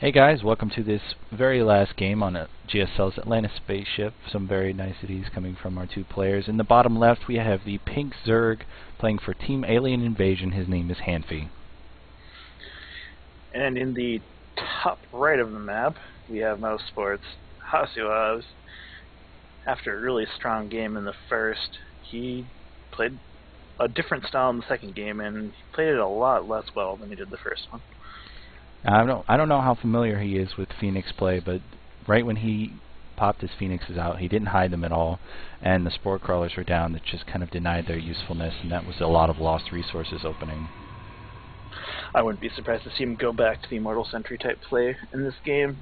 Hey guys, welcome to this very last game on GSL's Atlantis spaceship. Some very niceties coming from our two players. In the bottom left we have the pink Zerg playing for Team Alien Invasion. His name is Hanfy. And in the top right of the map we have Mousesports. HasuObs, after a really strong game in the first, he played a different style in the second game and he played it a lot less well than he did the first one. I don't know how familiar he is with Phoenix play, but right when he popped his Phoenixes out, he didn't hide them at all, and the Spore Crawlers were down. That just kind of denied their usefulness, and that was a lot of lost resources opening. I wouldn't be surprised to see him go back to the Immortal Sentry type play in this game.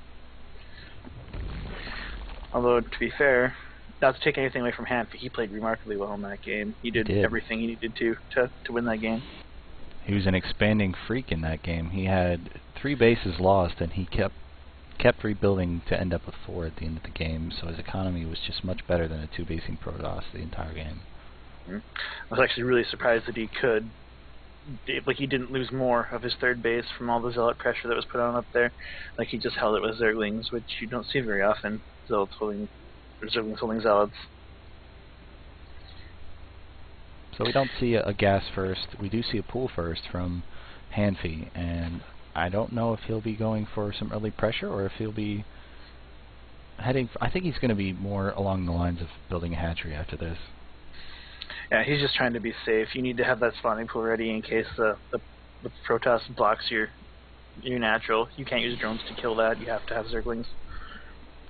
Although, to be fair, not to take anything away from Hanfy, he played remarkably well in that game. He did everything he needed to win that game. He was an expanding freak in that game. He had 3 bases lost, and he kept rebuilding to end up with 4 at the end of the game. So his economy was just much better than a 2-basing Protoss the entire game. I was actually really surprised that he could. Like, he didn't lose more of his 3rd base from all the Zealot pressure that was put on up there. Like, he just held it with Zerglings, which you don't see very often. Zerglings holding Zealots. So we don't see a gas first. We do see a pull first from Hanfy, and I don't know if he'll be going for some early pressure or if he'll be heading. I think he's going to be more along the lines of building a hatchery after this. Yeah, he's just trying to be safe. You need to have that spawning pool ready in case the Protoss blocks your natural. You can't use drones to kill that. You have to have Zerglings.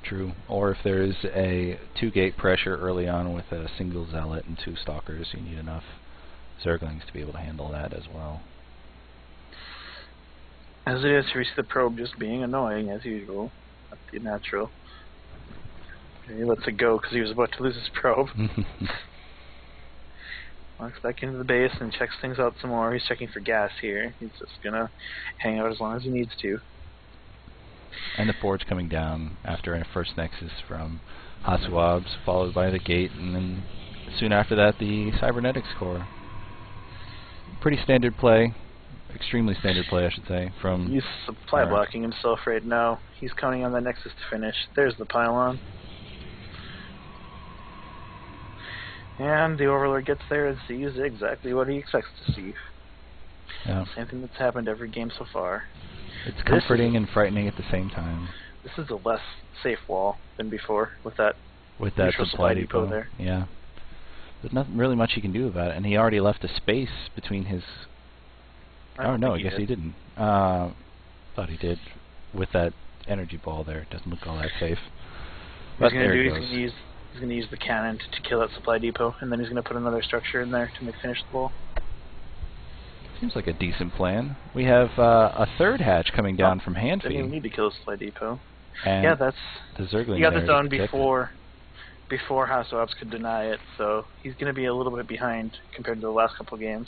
True. Or if there is a 2-gate pressure early on with a single Zealot and 2 Stalkers, you need enough Zerglings to be able to handle that as well. As it is, we see the probe just being annoying as usual. That's the natural. Okay, he lets it go because he was about to lose his probe. Walks back into the base and checks things out some more. He's checking for gas here. He's just gonna hang out as long as he needs to. And the forge coming down after a first Nexus from HasuObs, followed by the gate, and then soon after that the Cybernetics core. Pretty standard play, extremely standard play I should say. From he's supply blocking himself right now. He's counting on the Nexus to finish. There's the pylon. And the Overlord gets there and sees exactly what he expects to see. Yeah. Same thing that's happened every game so far. It's comforting and frightening at the same time. This is a less safe wall than before with that supply depot there. Yeah. There's not really much he can do about it, and he already left a space between his... Oh no, I guess he didn't. Thought he did with that energy ball there. It doesn't look all that safe. But there it goes. He's going to use the cannon to kill that supply depot, and then he's going to put another structure in there to finish the wall. Seems like a decent plan. We have a 3rd hatch coming down from Hanfy. Didn't even need to kill the supply depot. And yeah, that's the Zergling. He got this done before HasuObs could deny it, so he's going to be a little bit behind compared to the last couple of games.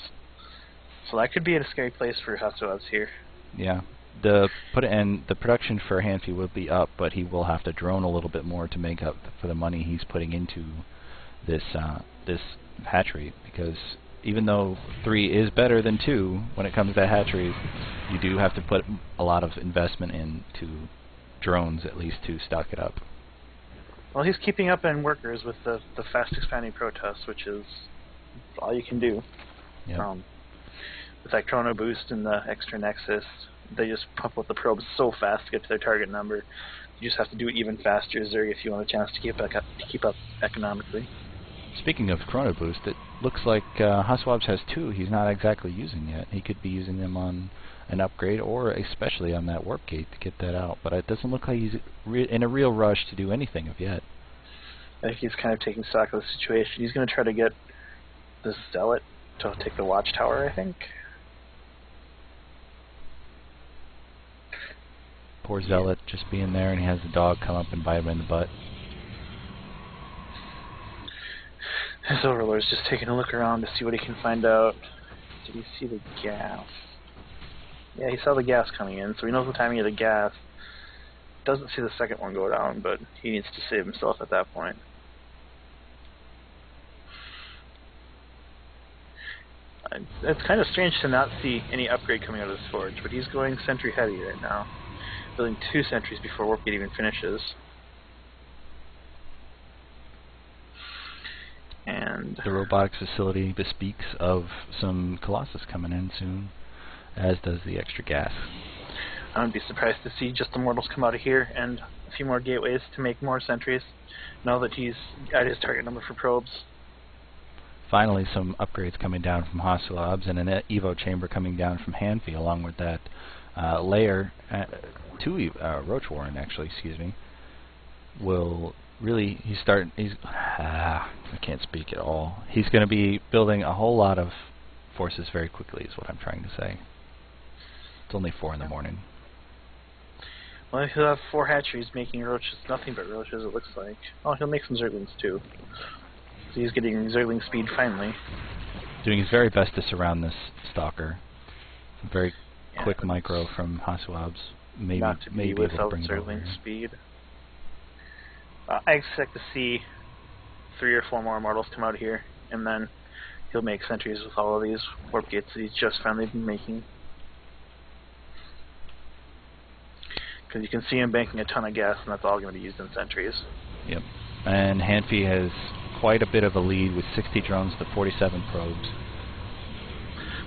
So that could be a scary place for HasuObs here. Yeah. The production for Hanfy will be up, but he will have to drone a little bit more to make up for the money he's putting into this hatchery, because even though 3 is better than 2 when it comes to hatcheries, you do have to put a lot of investment into drones at least to stock it up. Well, he's keeping up in workers with the fast expanding Protoss, which is all you can do. Yep. With that chrono boost and the extra Nexus, they just pump out the probes so fast to get to their target number. You just have to do it even faster, Zerg, if you want a chance to keep up economically. Speaking of chrono boost, it looks like HasuObs has 2 he's not exactly using yet. He could be using them on an upgrade, or especially on that warp gate to get that out. But it doesn't look like he's in a real rush to do anything of yet. I think he's kind of taking stock of the situation. He's going to try to get the Zealot to take the watchtower, I think. Poor Zealot just being there, and he has the dog come up and bite him in the butt. His Overlord's just taking a look around to see what he can find out. Did he see the gas? Yeah, he saw the gas coming in, so he knows the timing of the gas. Doesn't see the second one go down, but he needs to save himself at that point. It's kind of strange to not see any upgrade coming out of this forge, but he's going sentry heavy right now. building 2 sentries before Warp Gate even finishes. And the robotics facility bespeaks of some Colossus coming in soon, as does the extra gas. I wouldn't be surprised to see just Immortals come out of here and a few more gateways to make more sentries, now that he's at his target number for probes. Finally, some upgrades coming down from HasuObs and an Evo chamber coming down from Hanfy, along with that layer, 2 Roach Warren, actually, excuse me, will really, I can't speak at all. He's going to be building a whole lot of forces very quickly, is what I'm trying to say. It's only 4 in the morning. Well, he'll have 4 hatcheries making roaches, nothing but roaches, it looks like. Oh, he'll make some Zerglings too. So he's getting Zergling speed finally. Doing his very best to surround this Stalker. Very quick micro from HasuObs. Maybe able to bring it over. Zergling speed. I expect to see 3 or 4 more Immortals come out here, and then he'll make sentries with all of these warp gates that he's just finally been making. Because you can see him banking a ton of gas, and that's all going to be used in sentries. Yep. And Hanfy has quite a bit of a lead with 60 drones to 47 probes.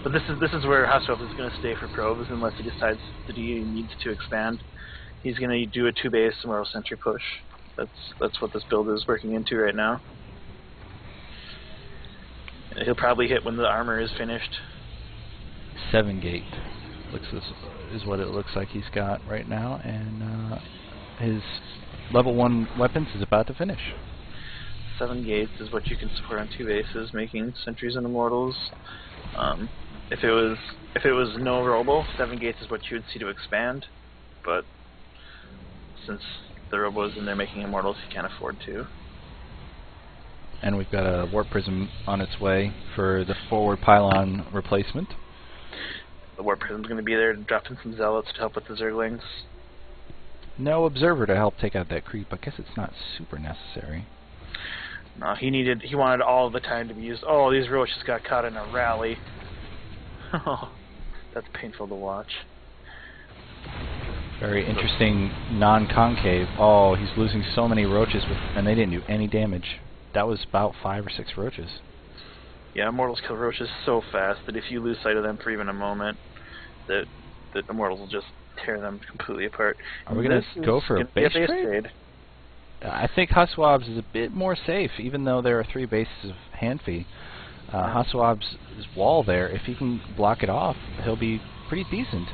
But this is where HasuObs is going to stay for probes, unless he decides that he needs to expand. He's going to do a 2-base Immortal Sentry push. That's what this build is working into right now. He'll probably hit when the armor is finished. 7 gate is what it looks like he's got right now, and his level 1 weapons is about to finish. 7 gates is what you can support on 2 bases, making sentries and Immortals. If it was no robo, 7 gates is what you would see to expand, but since the robo is in there making Immortals, you can't afford to. And we've got a Warp Prism on its way for the forward pylon replacement. The Warp Prism's going to be there to drop in some Zealots to help with the Zerglings. No Observer to help take out that creep. I guess it's not super necessary. No, he wanted all of the time to be used. Oh, these roaches got caught in a rally. Oh, that's painful to watch. Very interesting non-concave. Oh, he's losing so many roaches, and they didn't do any damage. That was about 5 or 6 roaches. Yeah, Immortals kill roaches so fast that if you lose sight of them for even a moment, that Immortals will just tear them completely apart. Are we going to go for a base trade? I think HasuObs is a bit more safe, even though there are 3 bases of Hanfy. HasuObs' wall there, if he can block it off, he'll be pretty decent.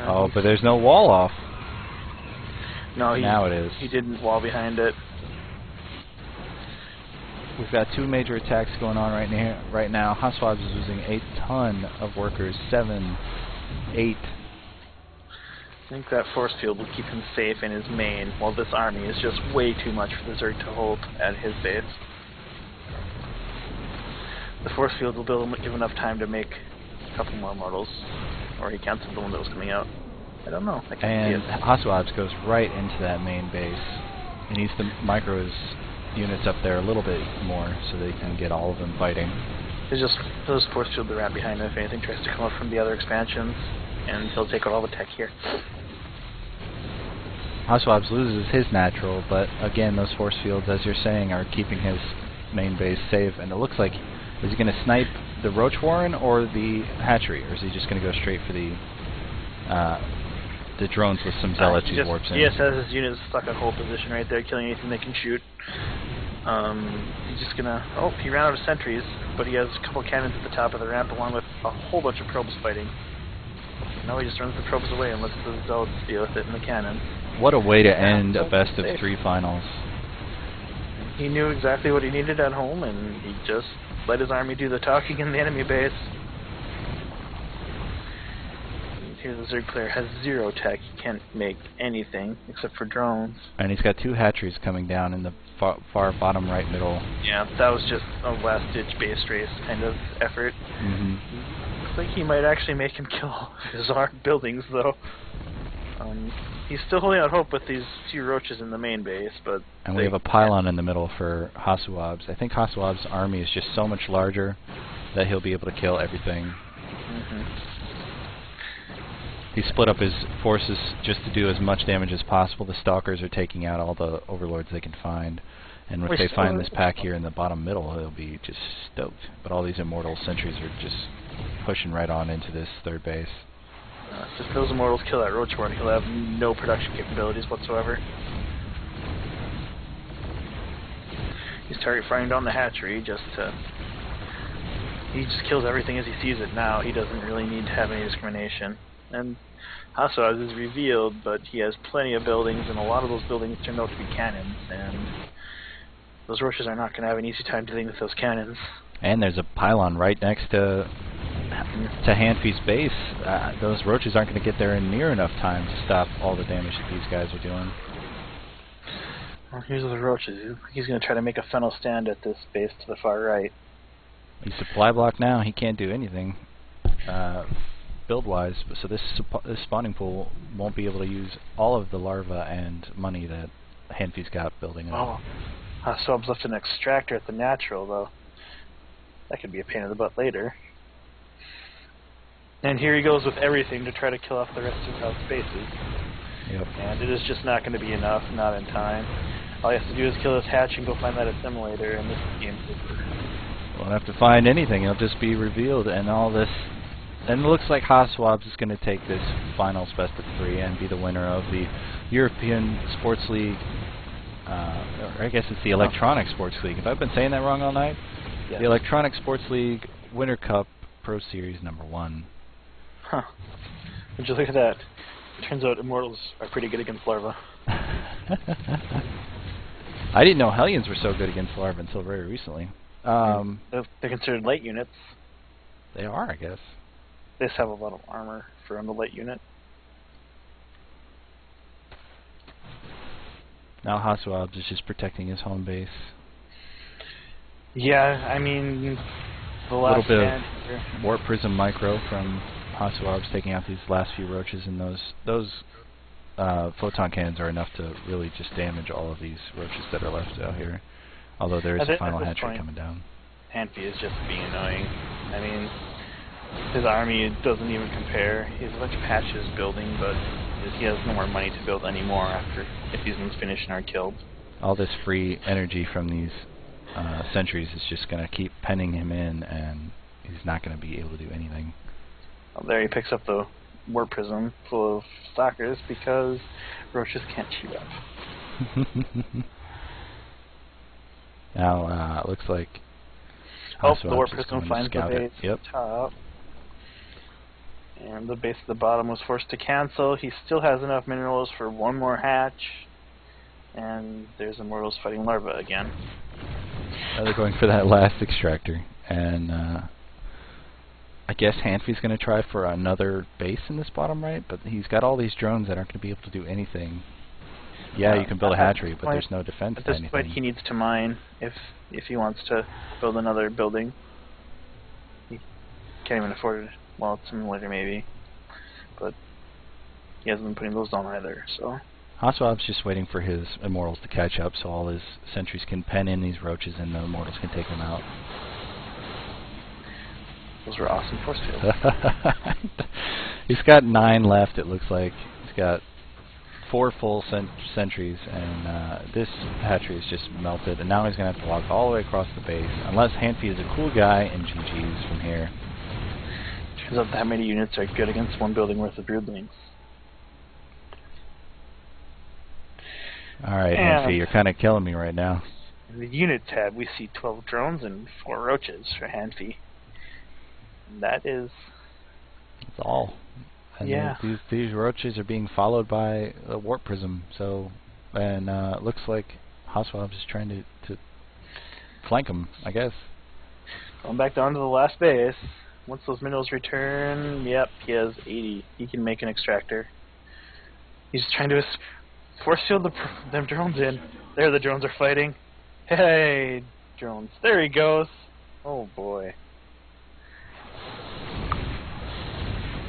Oh, but there's no wall off. No, now it is. He didn't wall behind it. We've got 2 major attacks going on right now. HasuObs is losing a ton of workers, 7, 8. I think that force field will keep him safe in his main, while this army is just way too much for the Zerg to hold at his base. The force field will give enough time to make a couple more Immortals, or he canceled the one that was coming out. I don't know. I can't see it. HasuObs goes right into that main base. He needs to micro his units up there a little bit more so they can get all of them fighting. He'll just force field the rat behind him if anything tries to come up from the other expansions, and he'll take out all the tech here. HasuObs loses his natural, but again, those force fields, as you're saying, are keeping his main base safe. And it looks like, is he going to snipe the Roach Warren or the hatchery, or is he just going to go straight for the drones with some Zealots he warps in? He just has his units stuck at hold position right there, killing anything they can shoot. He's just gonna... Oh, he ran out of sentries, but he has a couple cannons at the top of the ramp along with a whole bunch of probes fighting. Now he just runs the probes away and lets the Zealots deal with it in the cannon. What a way to end a best of 3 finals. He knew exactly what he needed at home, and he just let his army do the talking in the enemy base. Here the Zerg player has 0 tech. He can't make anything except for drones. And he's got 2 hatcheries coming down in the far bottom right middle. Yeah, that was just a last-ditch base race kind of effort. Looks like he might actually make him kill his buildings, though. He's still holding out hope with these few roaches in the main base, but... And we have a pylon in the middle for HasuObs. I think HasuObs' army is just so much larger that he'll be able to kill everything. He split up his forces just to do as much damage as possible. The Stalkers are taking out all the Overlords they can find. And if they find this pack here in the bottom middle, he'll be just stoked. But all these Immortal sentries are just pushing right on into this third base. Just those Immortals kill that Roach Warren, he'll have no production capabilities whatsoever. He's target firing down the hatchery he just kills everything as he sees it now. He doesn't really need to have any discrimination. And HasuObs is revealed, but he has plenty of buildings, and a lot of those buildings turned out to be cannons, and those Roaches are not going to have an easy time dealing with those cannons. And there's a pylon right next to Hanfy's base. Those Roaches aren't going to get there in near enough time to stop all the damage that these guys are doing. Well, here's the Roaches. He's going to try to make a fennel stand at this base to the far right. He's supply block now. He can't do anything build-wise, so this spawning pool won't be able to use all of the larva and money that Hanfy's got building up. Oh, HasuObs left an extractor at the natural, though. That could be a pain in the butt later. And here he goes with everything to try to kill off the rest of the bases. Yep. And it is just not going to be enough, not in time. All he has to do is kill his hatch and go find that assimilator, and this game's over. Won't have to find anything, it'll just be revealed, and all this. And it looks like HasuObs is going to take this finals best of 3 and be the winner of the European Sports League, or I guess it's the Electronic Sports League. Have I been saying that wrong all night? Yes. The Electronic Sports League Winter Cup Pro Series #1. Huh. Would you look at that? It turns out Immortals are pretty good against larva. I didn't know Hellions were so good against larva until very recently. They're considered light units. They are, I guess. They just have a lot of armor for the light unit. Now HasuObs is just protecting his home base. Yeah, I mean, the last little bit of Warp Prism Micro from HasuObs taking out these last few Roaches, and those photon cannons are enough to really just damage all of these Roaches that are left out here. Although there is a final hatchery coming down. Hanfy is just being annoying. I mean, his army doesn't even compare. He has a bunch of hatches building, but he has no more money to build anymore after if these ones finish and are killed. All this free energy from these sentries is just going to keep penning him in, and he's not going to be able to do anything. Well, there he picks up the Warp Prism full of Stalkers because Roaches can't shoot up. Now, it looks like the Warp Prism finds the base at the top. And the base at the bottom was forced to cancel. He still has enough minerals for one more hatch. And there's Immortals fighting larva again. Now they're going for that last extractor. And I guess Hanfy's going to try for another base in this bottom right, but he's got all these drones that aren't going to be able to do anything. Yeah, you can build a hatchery, but there's no defense to anything. At this point, he needs to mine if he wants to build another building. He can't even afford it. Well, simulator maybe, but he hasn't been putting those down either. So HasuObs just waiting for his Immortals to catch up, so all his sentries can pen in these Roaches, and the Immortals can take them out. Those were awesome force fields. He's got 9 left. It looks like he's got 4 full sentries, and this hatchery is just melted, and now he's going to have to walk all the way across the base, unless Hanfy is a cool guy and GG's from here. Turns out that many units are good against one building worth of broodlings. Alright, Hanfy, you're kind of killing me right now. In the unit tab, we see 12 drones and 4 Roaches for Hanfy. And that is... That's all. And yeah. These Roaches are being followed by a Warp Prism, so... And it looks like HasuObs is trying to flank him, I guess. Going back down to the last base. Once those minerals return, yep, he has 80. He can make an extractor. He's trying to force field them drones in. There the drones are fighting. Hey, drones. There he goes. Oh, boy.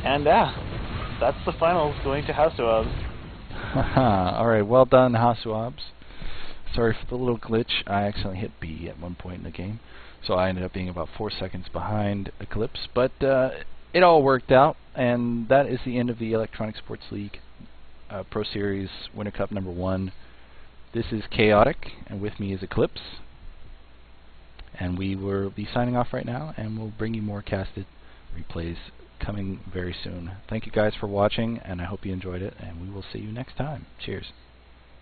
And, that's the finals going to HasuObs. Alright, well done, HasuObs. Sorry for the little glitch. I accidentally hit B at one point in the game, so I ended up being about 4 seconds behind Eclipse, but it all worked out, and that is the end of the Electronic Sports League Pro Series Winter Cup #1. This is Chaotic, and with me is Eclipse. And we will be signing off right now, and we'll bring you more casted replays coming very soon. Thank you guys for watching, and I hope you enjoyed it, and we will see you next time. Cheers.